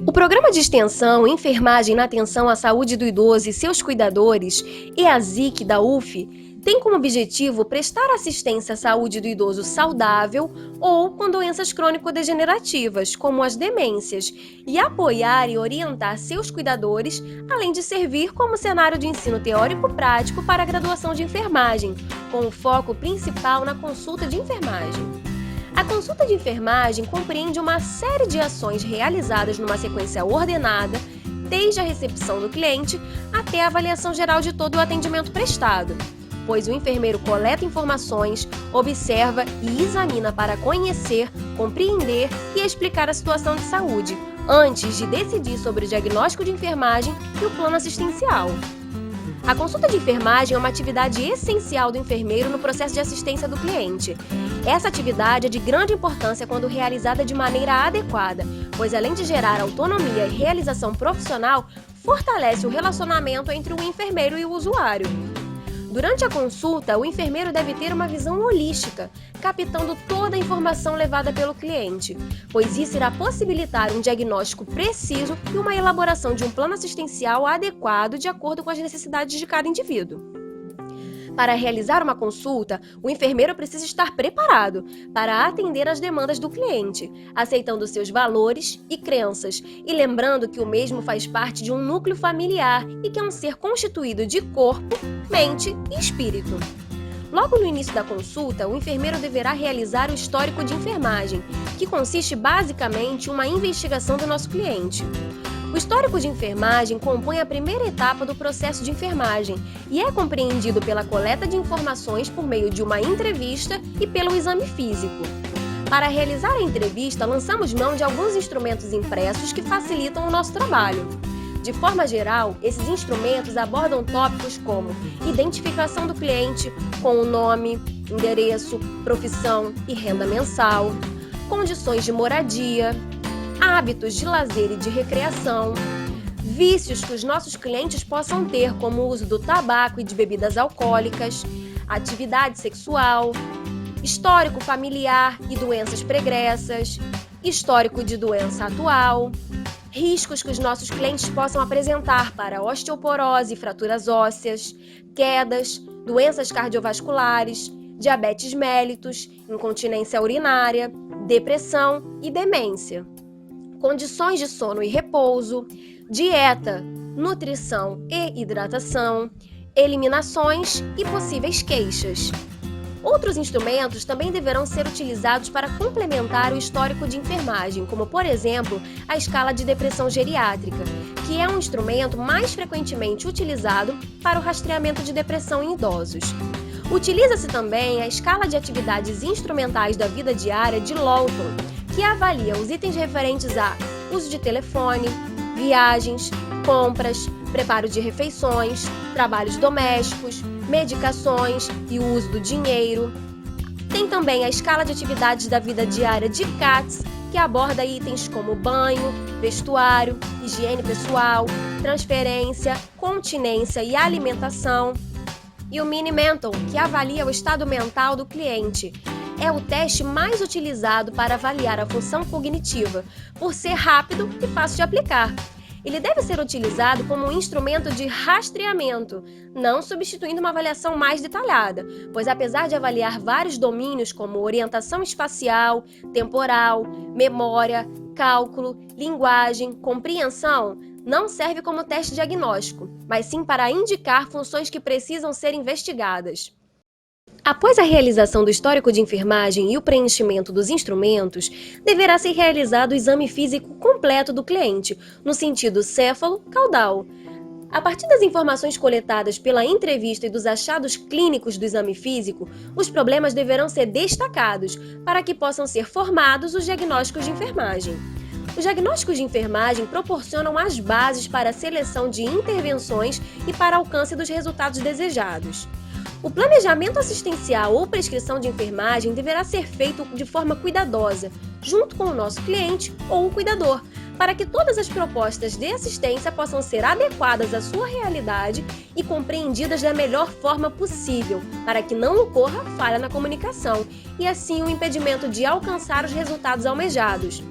O Programa de Extensão Enfermagem na Atenção à Saúde do Idoso e seus Cuidadores, EASIC da UF, tem como objetivo prestar assistência à saúde do idoso saudável ou com doenças crônico-degenerativas, como as demências, e apoiar e orientar seus cuidadores, além de servir como cenário de ensino teórico-prático para a graduação de enfermagem, com o foco principal na consulta de enfermagem. A consulta de enfermagem compreende uma série de ações realizadas numa sequência ordenada, desde a recepção do cliente até a avaliação geral de todo o atendimento prestado, pois o enfermeiro coleta informações, observa e examina para conhecer, compreender e explicar a situação de saúde, antes de decidir sobre o diagnóstico de enfermagem e o plano assistencial. A consulta de enfermagem é uma atividade essencial do enfermeiro no processo de assistência do cliente. Essa atividade é de grande importância quando realizada de maneira adequada, pois além de gerar autonomia e realização profissional, fortalece o relacionamento entre o enfermeiro e o usuário. Durante a consulta, o enfermeiro deve ter uma visão holística, captando toda a informação levada pelo cliente, pois isso irá possibilitar um diagnóstico preciso e uma elaboração de um plano assistencial adequado de acordo com as necessidades de cada indivíduo. Para realizar uma consulta, o enfermeiro precisa estar preparado para atender às demandas do cliente, aceitando seus valores e crenças e lembrando que o mesmo faz parte de um núcleo familiar e que é um ser constituído de corpo, mente e espírito. Logo no início da consulta, o enfermeiro deverá realizar o histórico de enfermagem, que consiste basicamente em uma investigação do nosso cliente. O histórico de enfermagem compõe a primeira etapa do processo de enfermagem e é compreendido pela coleta de informações por meio de uma entrevista e pelo exame físico. Para realizar a entrevista, lançamos mão de alguns instrumentos impressos que facilitam o nosso trabalho. De forma geral, esses instrumentos abordam tópicos como identificação do cliente com o nome, endereço, profissão e renda mensal, condições de moradia, hábitos de lazer e de recreação, vícios que os nossos clientes possam ter, como o uso do tabaco e de bebidas alcoólicas, atividade sexual, histórico familiar e doenças pregressas, histórico de doença atual, riscos que os nossos clientes possam apresentar para osteoporose e fraturas ósseas, quedas, doenças cardiovasculares, diabetes mellitus, incontinência urinária, depressão e demência, condições de sono e repouso, dieta, nutrição e hidratação, eliminações e possíveis queixas. Outros instrumentos também deverão ser utilizados para complementar o histórico de enfermagem, como, por exemplo, a escala de depressão geriátrica, que é um instrumento mais frequentemente utilizado para o rastreamento de depressão em idosos. Utiliza-se também a escala de atividades instrumentais da vida diária de Lawton, que avalia os itens referentes a uso de telefone, viagens, compras, preparo de refeições, trabalhos domésticos, medicações e o uso do dinheiro. Tem também a escala de atividades da vida diária de CATS, que aborda itens como banho, vestuário, higiene pessoal, transferência, continência e alimentação. E o Mini Mental, que avalia o estado mental do cliente. É o teste mais utilizado para avaliar a função cognitiva, por ser rápido e fácil de aplicar. Ele deve ser utilizado como um instrumento de rastreamento, não substituindo uma avaliação mais detalhada, pois apesar de avaliar vários domínios como orientação espacial, temporal, memória, cálculo, linguagem, compreensão, não serve como teste diagnóstico, mas sim para indicar funções que precisam ser investigadas. Após a realização do histórico de enfermagem e o preenchimento dos instrumentos, deverá ser realizado o exame físico completo do cliente, no sentido céfalo-caudal. A partir das informações coletadas pela entrevista e dos achados clínicos do exame físico, os problemas deverão ser destacados para que possam ser formados os diagnósticos de enfermagem. Os diagnósticos de enfermagem proporcionam as bases para a seleção de intervenções e para alcance dos resultados desejados. O planejamento assistencial ou prescrição de enfermagem deverá ser feito de forma cuidadosa, junto com o nosso cliente ou o cuidador, para que todas as propostas de assistência possam ser adequadas à sua realidade e compreendidas da melhor forma possível, para que não ocorra falha na comunicação e assim o impedimento de alcançar os resultados almejados.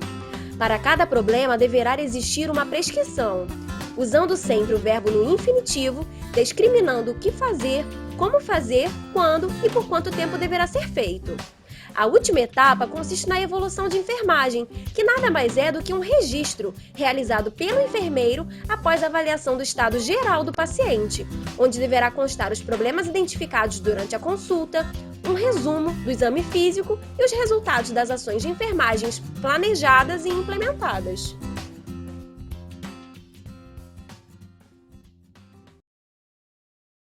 Para cada problema deverá existir uma prescrição, usando sempre o verbo no infinitivo, discriminando o que fazer, como fazer, quando e por quanto tempo deverá ser feito. A última etapa consiste na evolução de enfermagem, que nada mais é do que um registro realizado pelo enfermeiro após a avaliação do estado geral do paciente, onde deverá constar os problemas identificados durante a consulta, um resumo do exame físico e os resultados das ações de enfermagem planejadas e implementadas.